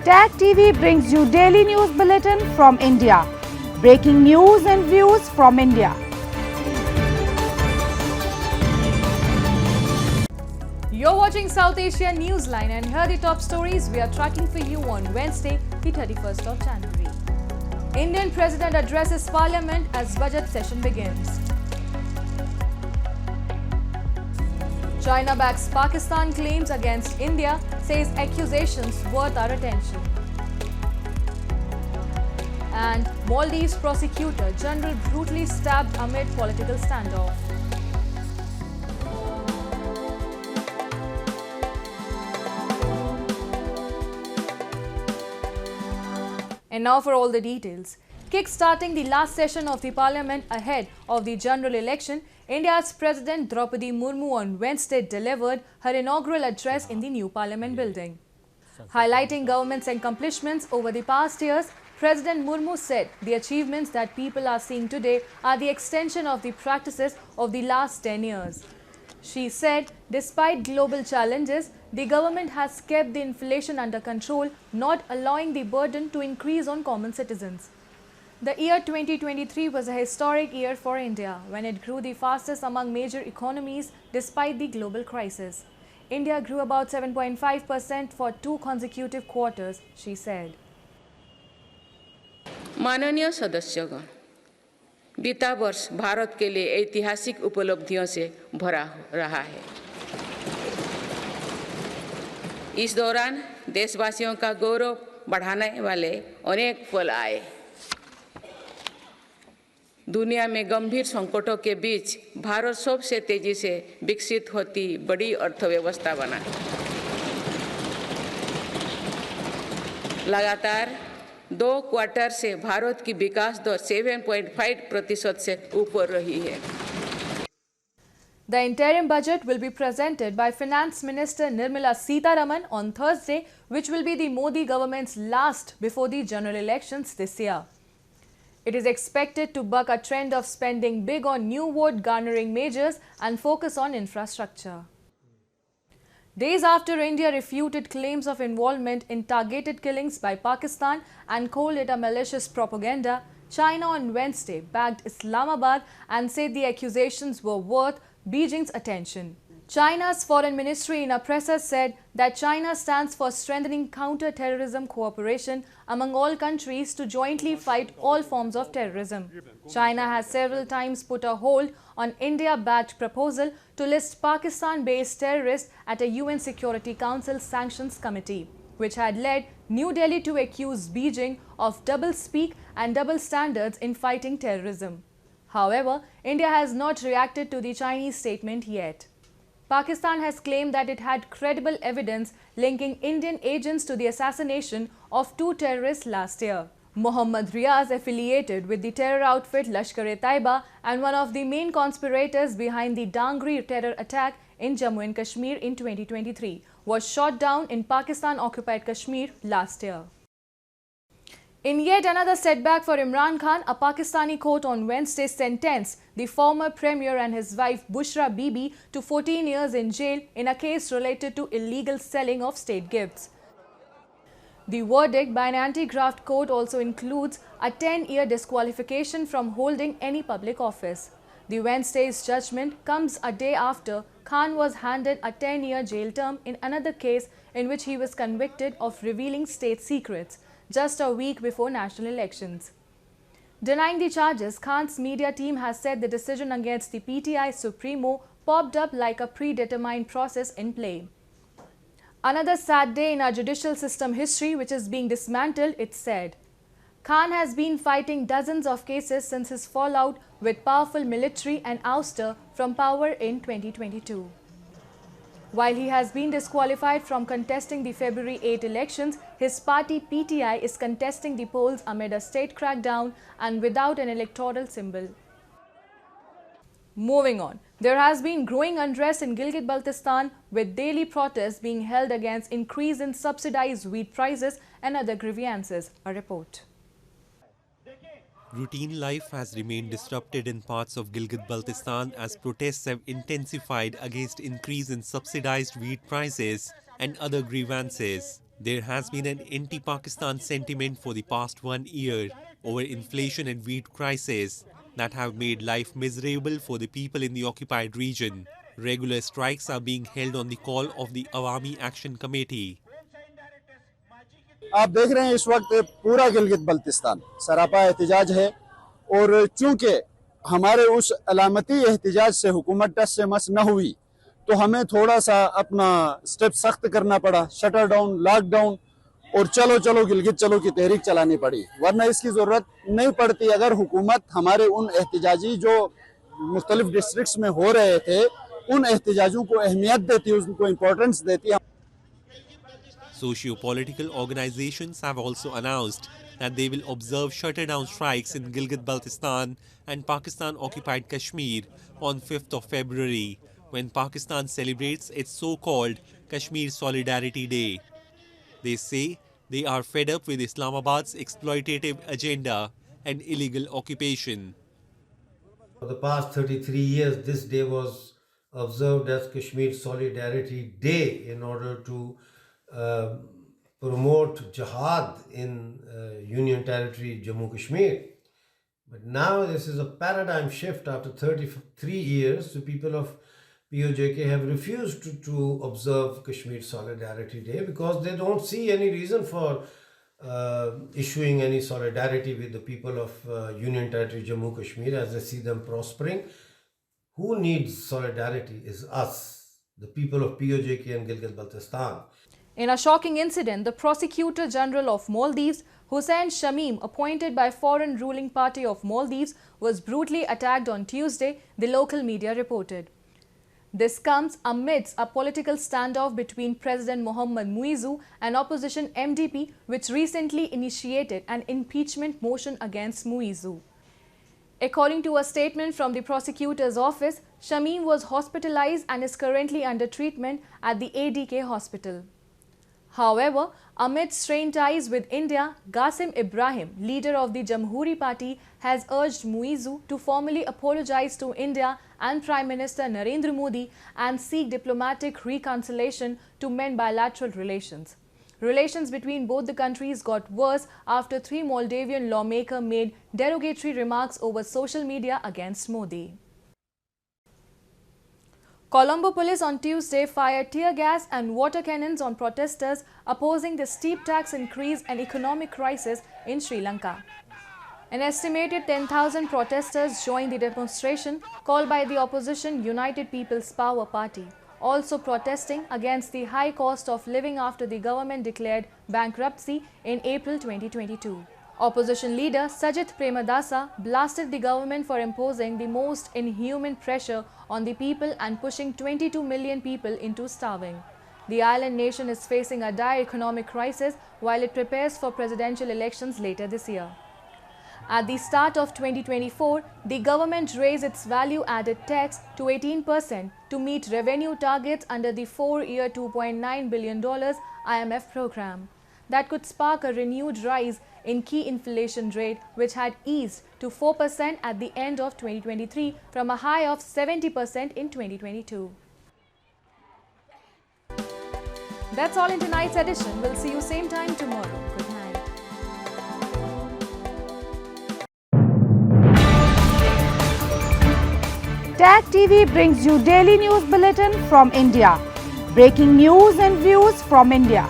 Tag TV brings you daily news bulletin from India. Breaking news and views from India. You're watching South Asia Newsline and here are the top stories we are tracking for you on Wednesday, the 31st of January. Indian President addresses Parliament as budget session begins. China backs Pakistan claims against India, says accusations worth our attention. And Maldives prosecutor general brutally stabbed amid political standoff. And now for all the details. Kick-starting the last session of the parliament ahead of the general election, India's President Draupadi Murmu on Wednesday delivered her inaugural address in the new parliament building. Highlighting government's accomplishments over the past years, President Murmu said the achievements that people are seeing today are the extension of the practices of the last 10 years. She said, despite global challenges, the government has kept the inflation under control, not allowing the burden to increase on common citizens. The year 2023 was a historic year for India when it grew the fastest among major economies despite the global crisis. India grew about 7.5% for 2 consecutive quarters, she said. माननीय सदस्यगण, बीता वर्ष भारत के लिए ऐतिहासिक उपलब्धियों से भरा रहा है। इस दौरान देशवासियों का गौरव बढ़ाने वाले अनेक पल आए। दुनिया में गंभीर संकटों के बीच भारत सबसे तेजी से विकसित होती बड़ी अर्थव्यवस्था बना। लगातार 2 क्वार्टर से भारत की विकास दर 7.5% से ऊपर रही है। The interim budget will be presented by Finance Minister Nirmala Sitharaman on Thursday, which will be the Modi government's last before the general elections this year. It is expected to buck a trend of spending big on new vote garnering measures and focus on infrastructure. Days after India refuted claims of involvement in targeted killings by Pakistan and called it a malicious propaganda, China on Wednesday backed Islamabad and said the accusations were worth Beijing's attention. China's foreign ministry in a presser said that China stands for strengthening counter-terrorism cooperation among all countries to jointly fight all forms of terrorism. China has several times put a hold on India-backed proposal to list Pakistan-based terrorists at a UN Security Council Sanctions Committee, which had led New Delhi to accuse Beijing of double-speak and double standards in fighting terrorism. However, India has not reacted to the Chinese statement yet. Pakistan has claimed that it had credible evidence linking Indian agents to the assassination of 2 terrorists last year. Mohammad Riaz, affiliated with the terror outfit Lashkar-e-Taiba and one of the main conspirators behind the Dangri terror attack in Jammu and Kashmir in 2023, was shot down in Pakistan-occupied Kashmir last year. In yet another setback for Imran Khan, a Pakistani court on Wednesday sentenced the former premier and his wife Bushra Bibi to 14 years in jail in a case related to illegal selling of state gifts. The verdict by an anti-graft court also includes a 10-year disqualification from holding any public office. The Wednesday's judgment comes a day after Khan was handed a 10-year jail term in another case in which he was convicted of revealing state secrets just a week before national elections. Denying the charges, Khan's media team has said the decision against the PTI Supremo popped up like a predetermined process in play. Another sad day in our judicial system history, which is being dismantled, it said. Khan has been fighting dozens of cases since his fallout with powerful military and ouster from power in 2022. While he has been disqualified from contesting the February 8 elections, his party PTI is contesting the polls amid a state crackdown and without an electoral symbol. Moving on, there has been growing unrest in GilgitBaltistan with daily protests being held against increase in subsidized wheat prices and other grievances. A report. Routine life has remained disrupted in parts of Gilgit-Baltistan as protests have intensified against increase in subsidized wheat prices and other grievances. There has been an anti-Pakistan sentiment for the past 1 year over inflation and wheat crisis that have made life miserable for the people in the occupied region. Regular strikes are being held on the call of the Awami Action Committee. आप देख रहे हैं इस वक्त पूरा गिलगित बल्तिस्तान सरापा एहतिजाज है और चूंकि हमारे उस अलामती एहतिजाज से हुकूमत टस से मस न हुई तो हमें थोड़ा सा अपना स्टेप सख्त करना पड़ा, शटर डाउन, लॉकडाउन और चलो चलो गिलगित चलो की तहरीक चलानी पड़ी, वरना इसकी ज़रूरत नहीं पड़ती अगर हुकूमत हमारे उन एहतिजाजी जो मुख्तलिफ डिस्ट्रिक्ट्स में हो रहे थे उन एहतिजाजों को अहमियत देती, उनको इम्पोर्टेंस देती। Socio-political organizations have also announced that they will observe shutdown strikes in Gilgit-Baltistan and Pakistan-occupied Kashmir on 5th of February, when Pakistan celebrates its so-called Kashmir Solidarity Day. They say they are fed up with Islamabad's exploitative agenda and illegal occupation. For the past 33 years, this day was observed as Kashmir Solidarity Day in order to promote jihad in Union Territory Jammu Kashmir. But now this is a paradigm shift. After 33 years, the people of POJK have refused to observe Kashmir Solidarity Day because they don't see any reason for issuing any solidarity with the people of Union Territory Jammu Kashmir as they see them prospering. Who needs solidarity is us, the people of POJK and Gilgit-Baltistan. In a shocking incident, the Prosecutor General of Maldives, Hussein Shamim, appointed by Foreign Ruling Party of Maldives, was brutally attacked on Tuesday, the local media reported. This comes amidst a political standoff between President Mohammad Muizzu and opposition MDP, which recently initiated an impeachment motion against Muizzu. According to a statement from the prosecutor's office, Shamim was hospitalized and is currently under treatment at the ADK hospital. However, amid strained ties with India, Qasim Ibrahim, leader of the Jamhuri Party, has urged Muizzu to formally apologize to India and Prime Minister Narendra Modi and seek diplomatic reconciliation to mend bilateral relations. Relations between both the countries got worse after 3 Moldavian lawmakers made derogatory remarks over social media against Modi. Colombo police on Tuesday fired tear gas and water cannons on protesters opposing the steep tax increase and economic crisis in Sri Lanka. An estimated 10,000 protesters joined the demonstration called by the opposition United People's Power Party, also protesting against the high cost of living after the government declared bankruptcy in April 2022. Opposition leader Sajith Premadasa blasted the government for imposing the most inhuman pressure on the people and pushing 22 million people into starving. The island nation is facing a dire economic crisis while it prepares for presidential elections later this year. At the start of 2024, the government raised its value-added tax to 18% to meet revenue targets under the 4-year $2.9 billion IMF program. That could spark a renewed rise in key inflation rate, which had eased to 4% at the end of 2023 from a high of 70% in 2022. That's all in tonight's edition. We'll see you same time tomorrow. Good night. Tag TV brings you daily news bulletin from India. Breaking news and views from India.